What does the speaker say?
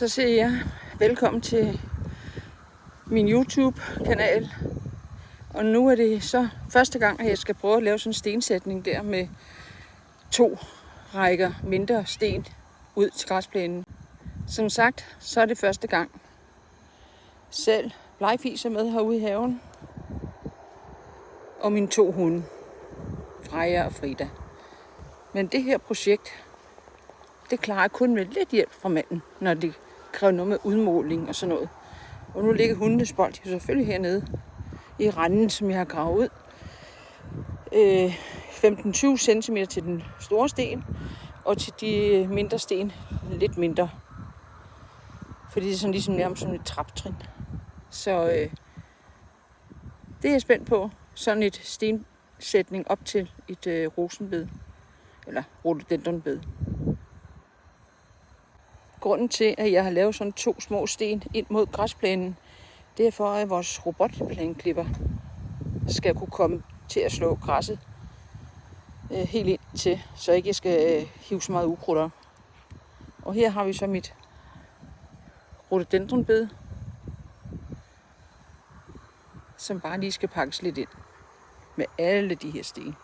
Så siger jeg velkommen til min YouTube-kanal. Og nu er det så første gang, at jeg skal prøve at lave sådan en stensætning der med 2 rækker mindre sten ud til græsplænen. Som sagt, så er det første gang. Selv Blegfis er med herude i haven. Og mine 2 hunde, Freja og Frida. Men det her projekt, det klarer jeg kun med lidt hjælp fra manden, når det kræver noget med udmåling og sådan noget. Og nu ligger hundenes bold jo selvfølgelig hernede i randen, som jeg har gravet ud. 15-20 cm til den store sten, og til de mindre sten lidt mindre. Fordi det er sådan ligesom nærmest sådan et traptrin. Så det er jeg spændt på. Sådan et stensætning op til et rosenbed. Eller rhododendronbed. Grunden til, at jeg har lavet sådan 2 små sten ind mod græsplænen, det er for, at vores robotplæneklipper skal kunne komme til at slå græsset helt ind til, så ikke jeg skal hive så meget ukrudt op. Og her har vi så mit rhododendronbed, som bare lige skal pakkes lidt ind med alle de her sten.